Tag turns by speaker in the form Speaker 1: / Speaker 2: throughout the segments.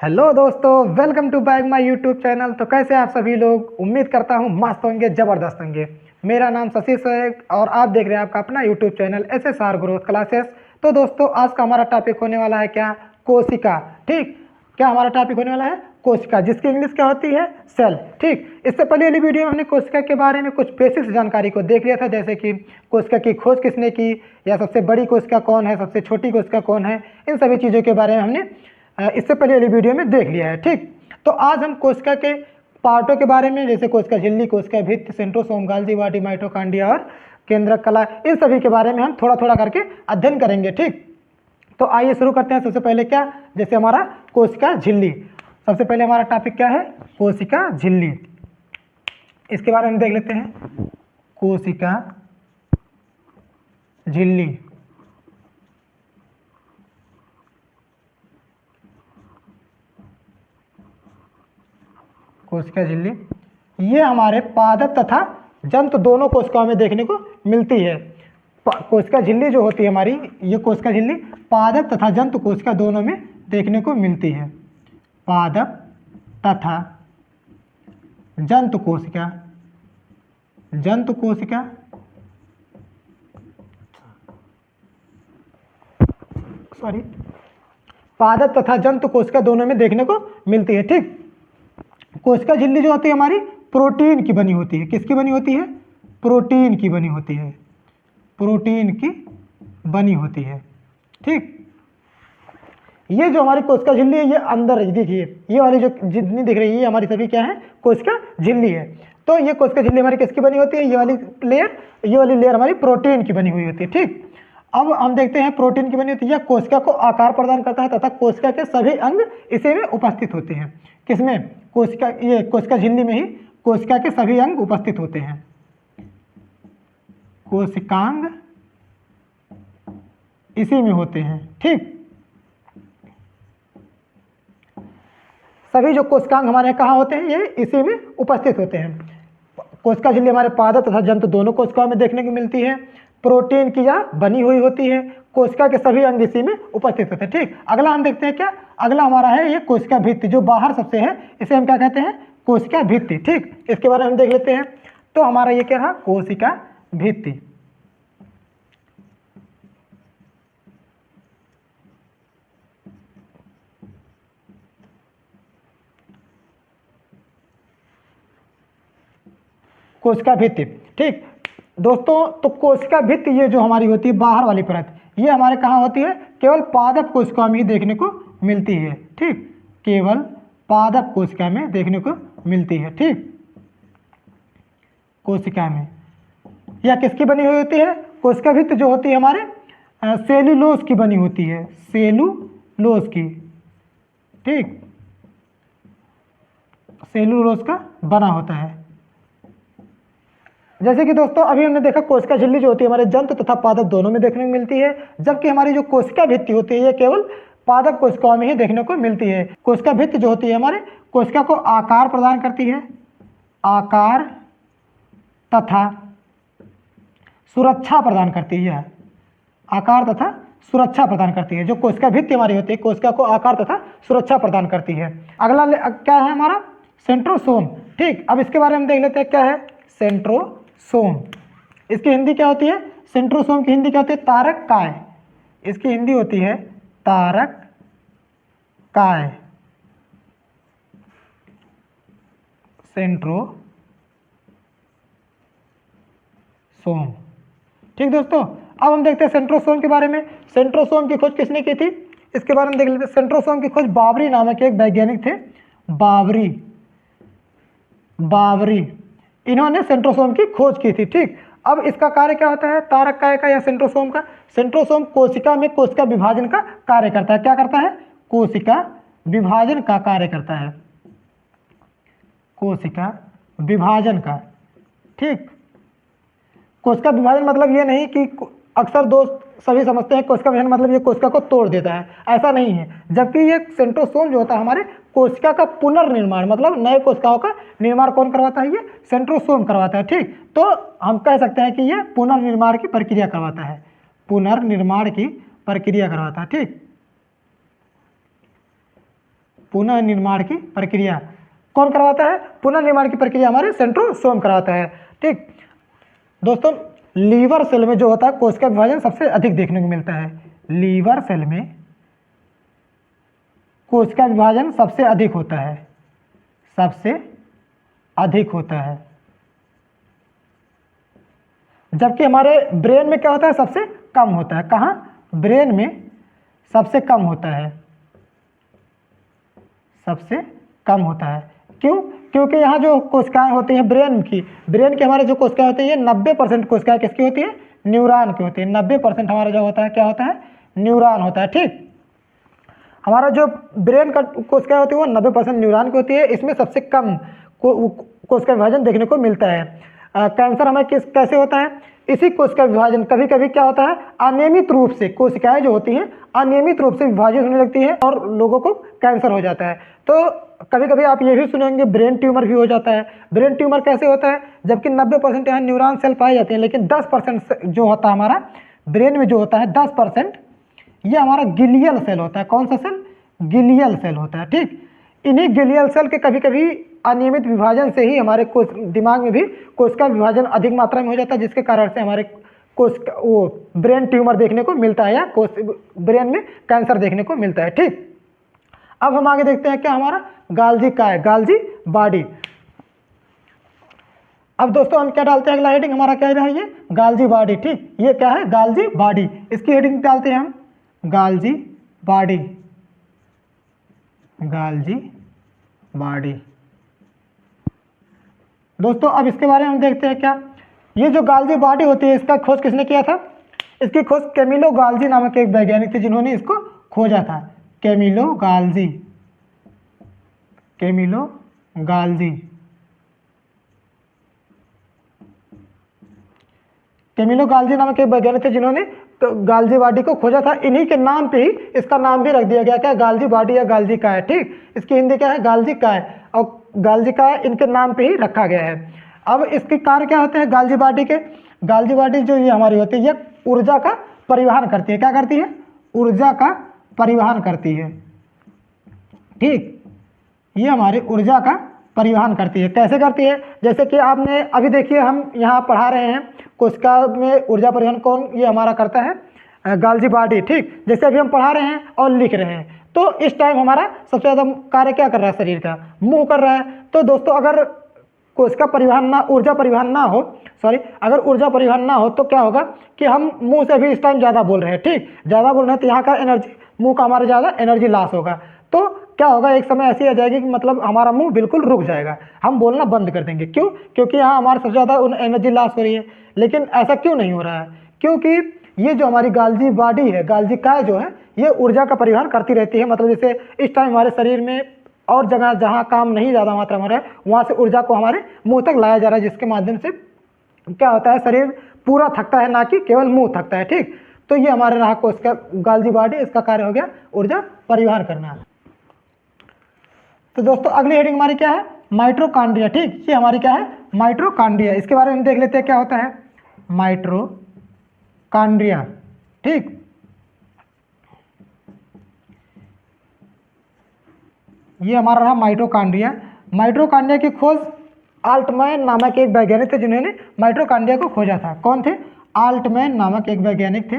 Speaker 1: Hello दोस्तों, welcome to back my YouTube channel. तो कैसे आप सभी लोग? उम्मीद करता हूँ मस्त होंगे, ज़बरदस्त होंगे। मेरा नाम शशि है और आप देख रहे हैं आपका अपना YouTube channel SSR growth classes. तो दोस्तों, आज का हमारा टॉपिक होने वाला है क्या? कोशिका। ठीक, क्या हमारा टॉपिक होने वाला है? कोशिका, जिसकी इंग्लिश क्या होती है? सेल। ठीक, इससे पहले वाली वीडियो में हमने कोशिका के बारे में कुछ बेसिक जानकारी को देख लिया था, जैसे कि कोशिका की खोज किसने की, या सबसे बड़ी कोशिका कौन है, सबसे छोटी कोशिका कौन है, इन सभी चीज़ों के बारे में हमने इससे पहले वाली वीडियो में देख लिया है। ठीक, तो आज हम कोशिका के पार्टों के बारे में, जैसे कोशिका झिल्ली, कोशिका भित्ति, सेंट्रोसोम, गाल्गी बॉडी, माइटोकॉन्ड्रिया और केंद्रक कला, इन सभी के बारे में हम थोड़ा थोड़ा करके अध्ययन करेंगे। ठीक, तो आइए शुरू करते हैं। सबसे पहले क्या, जैसे हमारा कोशिका झिल्ली, सबसे पहले हमारा टॉपिक क्या है? कोशिका झिल्ली। इसके बारे में देख लेते हैं। कोशिका झिल्ली, कोशिका झिल्ली ये हमारे पादप तथा जंतु दोनों कोशिकाओं में देखने को मिलती है। कोशिका झिल्ली जो होती है हमारी, ये कोशिका झिल्ली पादप तथा जंतु कोशिका दोनों में देखने को मिलती है। पादप तथा जंतु कोशिका, जंतु कोशिका, सॉरी, पादप तथा जंतु कोशिका दोनों में देखने को मिलती है। ठीक, कोशिका झिल्ली जो होती है हमारी प्रोटीन की बनी होती है। किसकी बनी होती है? प्रोटीन की बनी होती है। प्रोटीन की बनी होती है। ठीक, ये जो हमारी कोशिका झिल्ली है, ये अंदर देखिए, ये वाली जो जितनी दिख रही है, ये हमारी सभी क्या है? कोशिका झिल्ली है। तो ये कोशिका झिल्ली हमारी किसकी बनी होती है? ये वाली लेयर, ये वाली लेयर हमारी प्रोटीन की बनी हुई होती है। ठीक, अब हम देखते हैं प्रोटीन की बनी होती है, यह कोशिका को आकार प्रदान करता है तथा कोशिका के सभी अंग इसी में उपस्थित होते हैं। किसमें? कोशिका, ये कोशिका झिल्ली में ही कोशिका के सभी अंग उपस्थित होते हैं। कोशिकांग इसी में होते हैं। ठीक, सभी जो कोशिकांग हमारे कहाँ होते हैं? ये इसी में उपस्थित होते हैं। कोशिका झिल्ली हमारे पादप तथा जंतु दोनों कोशिकाओं में देखने को मिलती है। प्रोटीन की यह बनी हुई होती है। कोशिका के सभी अंग इसी में उपस्थित होते हैं। ठीक, अगला हम देखते हैं क्या? अगला हमारा है ये कोशिका भित्ति, जो बाहर सबसे है, इसे हम क्या कहते हैं? कोशिका भित्ति। ठीक, इसके बारे में हम देख लेते हैं। तो हमारा ये क्या रहा? कोशिका भित्ति। कोशिका भित्ति। ठीक दोस्तों, तो कोशिका भित्ति ये जो हमारी होती है बाहर वाली परत, ये हमारे कहाँ होती है? केवल पादप कोशिका में ही देखने को मिलती है। ठीक, केवल पादप कोशिका में देखने को मिलती है। ठीक, कोशिका में यह किसकी बनी हुई होती है? कोशिका भित्ति जो होती है हमारे सेलुलोज की बनी होती है। सेलुलोज की। ठीक, सेलुलोज का बना होता है। जैसे कि दोस्तों अभी हमने देखा कोशिका झिल्ली जो होती है हमारे जंतु तथा पादप दोनों में देखने को मिलती है, जबकि हमारी जो कोशिका भित्ति होती है ये केवल पादप कोशिकाओं में ही देखने को मिलती है। कोशिका भित्ति जो होती है हमारे कोशिका को आकार प्रदान करती है, आकार तथा सुरक्षा प्रदान करती है। आकार तथा सुरक्षा प्रदान करती है। जो कोशिका भित्ति हमारी होती है कोशिका को आकार तथा सुरक्षा प्रदान करती है। अगला क्या है हमारा? सेंट्रोसोम। ठीक, अब इसके बारे में देख लेते हैं क्या है सेंट्रोसोम। इसकी हिंदी क्या होती है? सेंट्रोसोम की हिंदी क्या होती है? तारक काय। इसकी हिंदी होती है तारक काय। सेंट्रोसोम। ठीक दोस्तों, अब हम देखते हैं सेंट्रोसोम के बारे में। सेंट्रोसोम की खोज किसने की थी? इसके बारे में देख लेते हैं। सेंट्रोसोम की खोज बावरी नामक एक वैज्ञानिक थे। बावरी, इन्होंने सेंट्रोसोम की खोज की थी। ठीक, अब इसका कार्य क्या होता है तारक काय का या सेंट्रोसोम का? सेंट्रोसोम कोशिका में कोशिका विभाजन का कार्य करता है। क्या करता है? कोशिका विभाजन का कार्य करता है। कोशिका विभाजन का। ठीक, कोशिका विभाजन मतलब ये नहीं कि अक्सर दोस्त सभी समझते हैं कोशिका विभाजन मतलब ये कोशिका को तोड़ देता है, ऐसा नहीं है। जबकि ये सेंट्रोसोम जो होता है हमारे कोशिका का पुनर्निर्माण, मतलब नए कोशिकाओं का निर्माण कौन करवाता है? ये सेंट्रोसोम करवाता है। ठीक, तो हम कह सकते हैं कि ये पुनर्निर्माण की प्रक्रिया करवाता है। पुनर्निर्माण की प्रक्रिया करवाता है। ठीक, पुनर्निर्माण की प्रक्रिया कौन करवाता है? पुनर्निर्माण की प्रक्रिया हमारे सेंट्रोसोम करवाता है। ठीक दोस्तों, लीवर सेल में जो होता है कोशिका विभाजन सबसे अधिक देखने को मिलता है। लीवर सेल में कोशिका विभाजन सबसे अधिक होता है, सबसे अधिक होता है। जबकि हमारे ब्रेन में क्या होता है? सबसे कम होता है। कहाँ? ब्रेन में सबसे कम होता है, सबसे कम होता है। क्यों? क्योंकि यहाँ जो कोशिकाएं होती हैं ब्रेन की हमारे जो कोशिकाएं होती है 90% कोशिकाएं किसकी होती है? न्यूरॉन की होती है। 90% हमारा जो होता है क्या होता है? न्यूरॉन होता है। ठीक, हमारा जो ब्रेन का कोशिकाएं होती है वो 90% न्यूरॉन की होती है। इसमें सबसे कम कोशिका विभाजन देखने को मिलता है। कैंसर हमें कैसे होता है? इसी कोशिका विभाजन कभी कभी क्या होता है? अनियमित रूप से कोशिकाएं जो होती हैं अनियमित रूप से विभाजित होने लगती है और लोगों को कैंसर हो जाता है। तो कभी कभी आप ये भी सुनेंगे ब्रेन ट्यूमर भी हो जाता है। ब्रेन ट्यूमर कैसे होता है? जबकि 90% यहाँ न्यूरॉन सेल पाए जाते हैं, लेकिन 10% जो होता है हमारा ब्रेन में जो होता है 10% ये हमारा गिलियल सेल होता है। कौन सा सेल? गिलियल सेल होता है। ठीक, इन्हीं गिलियल सेल के कभी कभी अनियमित विभाजन से ही हमारे दिमाग में भी कोशिका विभाजन अधिक मात्रा में हो जाता है, जिसके कारण से हमारे वो ब्रेन ट्यूमर देखने को मिलता है या ब्रेन में कैंसर देखने को मिलता है। ठीक, अब हम आगे देखते हैं क्या हमारा गाल्जी का है, गाल्जी बॉडी। अब दोस्तों हम क्या डालते हैं? अगला हेडिंग हमारा क्या है? ये गाल्जी बॉडी। ठीक, ये क्या है? गाल्जी बॉडी। इसकी हेडिंग डालते हैं हम गाल्जी बॉडी, गाल्जी बॉडी। दोस्तों अब इसके बारे में हम देखते हैं क्या। ये जो गाल्जी बॉडी होती है इसका खोज किसने किया था? इसकी खोज कैमिलो गाल्जी नामक एक वैज्ञानिक थे जिन्होंने इसको खोजा था। Camillo Golgi, Camillo Golgi, Camillo Golgi नामक एक वैज्ञानिक थे जिन्होंने गाल्जी बॉडी को खोजा था। इन्हीं के नाम पे ही इसका नाम भी रख दिया गया क्या? गाल्जी बॉडी या गाल्जी काय। ठीक, इसकी हिंदी क्या है? गाल्जी काय, और गाल्जी काय इनके नाम पे ही रखा गया है। अब इसके कार्य क्या होते हैं गाल्जी बॉडी के? गाल्जी बॉडी जो ये हमारी होती है ये ऊर्जा का परिवहन करती है। क्या करती है? ऊर्जा का परिवहन करती है। ठीक, ये हमारी ऊर्जा का परिवहन करती है। कैसे करती है? जैसे कि आपने अभी देखिए हम यहाँ पढ़ा रहे हैं कोशिका में ऊर्जा परिवहन कौन ये हमारा करता है? गाल्जी बॉडी। ठीक, जैसे अभी हम पढ़ा रहे हैं और लिख रहे हैं, तो इस टाइम हमारा सबसे ज़्यादा कार्य क्या कर रहा है? शरीर का मुंह कर रहा है। तो दोस्तों अगर कोशिका परिवहन ना, ऊर्जा परिवहन ना हो, अगर ऊर्जा परिवहन ना हो तो क्या होगा कि हम मुंह से भी इस टाइम ज़्यादा बोल रहे हैं। ठीक, ज़्यादा बोल रहे हैं तो यहाँ का एनर्जी, मुंह का हमारा ज़्यादा एनर्जी लॉस होगा। तो क्या होगा? एक समय ऐसी आ जाएगी कि मतलब हमारा मुंह बिल्कुल रुक जाएगा, हम बोलना बंद कर देंगे। क्यों? क्योंकि यहाँ हमारा सबसे ज़्यादा एनर्जी लॉस हो रही है। लेकिन ऐसा क्यों नहीं हो रहा है? क्योंकि ये जो हमारी गाल्जी बॉडी है, गाल्जी काय जो है, ये ऊर्जा का परिवहन करती रहती है। मतलब जैसे इस टाइम हमारे शरीर में और जगह जहाँ काम नहीं ज़्यादा मात्रा में हो रहा है वहाँ से ऊर्जा को हमारे मुंह तक लाया जा रहा है, जिसके माध्यम से क्या होता है? शरीर पूरा थकता है, ना कि केवल मुंह थकता है। ठीक, तो ये हमारे रहा को इसका गाल्जी बॉडी, इसका कार्य हो गया ऊर्जा परिवहन करना। तो दोस्तों अगली हेडिंग हमारी क्या है? माइटोकॉन्ड्रिया। ठीक, ये हमारी क्या है? माइटोकॉन्ड्रिया। इसके बारे में देख लेते हैं क्या होता है माइटोकॉन्ड्रिया। ठीक, ये हमारा रहा माइटोकॉन्ड्रिया। माइटोकॉन्ड्रिया की खोज आल्टमैन नामक एक वैज्ञानिक थे जिन्होंने माइटोकॉन्ड्रिया को खोजा था। कौन थे? आल्टमैन नामक एक वैज्ञानिक थे,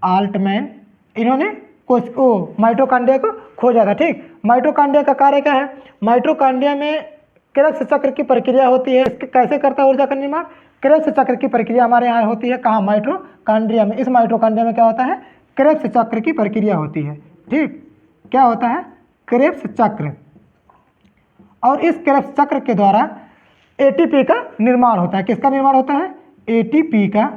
Speaker 1: आल्टमैन। इन्होंने माइटोकॉन्ड्रिया को खोजा था। ठीक, माइटोकॉन्ड्रिया का कार्य क्या है? माइटोकॉन्ड्रिया में क्रेब्स चक्र की प्रक्रिया होती है। इसके कैसे करता है ऊर्जा का निर्माण? क्रेब्स चक्र की प्रक्रिया हमारे यहाँ होती है। कहाँ? माइटोकॉन्ड्रिया में। इस माइटोकॉन्ड्रिया में क्या होता है? क्रेब्स चक्र की प्रक्रिया होती है। ठीक, क्या होता है? क्रेब्स चक्र। और इस क्रेब्स चक्र के द्वारा एटीपी का निर्माण होता है। किसका निर्माण होता है? एटीपी का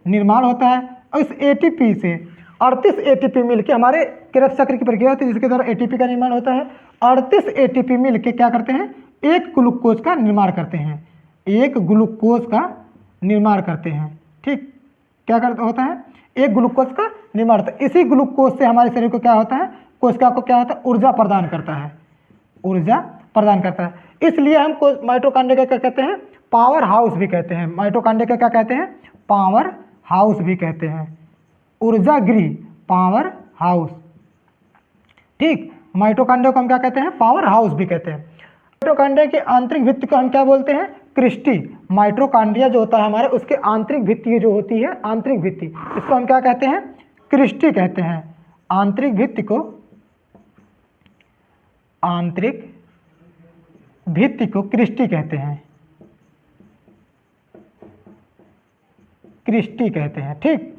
Speaker 1: निर्माण होता है। और इस एटीपी से 38 एटीपी मिलकर हमारे क्रेब्स चक्र की प्रक्रिया होती है, जिसके द्वारा एटीपी का निर्माण होता है। 38 एटीपी मिलकर क्या करते हैं? एक ग्लूकोज का निर्माण करते हैं, एक ग्लूकोज का निर्माण करते हैं। ठीक, क्या करता होता है? एक ग्लूकोज का निर्माण होता है। इसी ग्लूकोज से हमारे शरीर को क्या होता है? कोशिका को क्या होता है? ऊर्जा प्रदान करता है, ऊर्जा प्रदान करता है। इसलिए हम माइटोकॉन्ड्रिया का क्या कहते हैं? पावर हाउस भी कहते हैं। माइटोकॉन्ड्रिया का क्या कहते हैं? पावर हाउस भी कहते हैं, ऊर्जा गृह, पावर हाउस। ठीक, माइटोकॉन्ड्रिया को हम क्या कहते हैं? पावर हाउस भी कहते हैं। माइटोकॉन्ड्रिया की आंतरिक भित्ति को हम क्या बोलते हैं? क्रिस्टी। माइटोकॉन्ड्रिया जो होता है हमारे, उसके आंतरिक भित्ति जो होती है, आंतरिक भित्ति, इसको हम क्या कहते हैं? क्रिस्टी कहते हैं। आंतरिक भित्ति को, आंतरिक भित्ति को क्रिस्टी कहते हैं, क्रिस्टी कहते हैं। ठीक,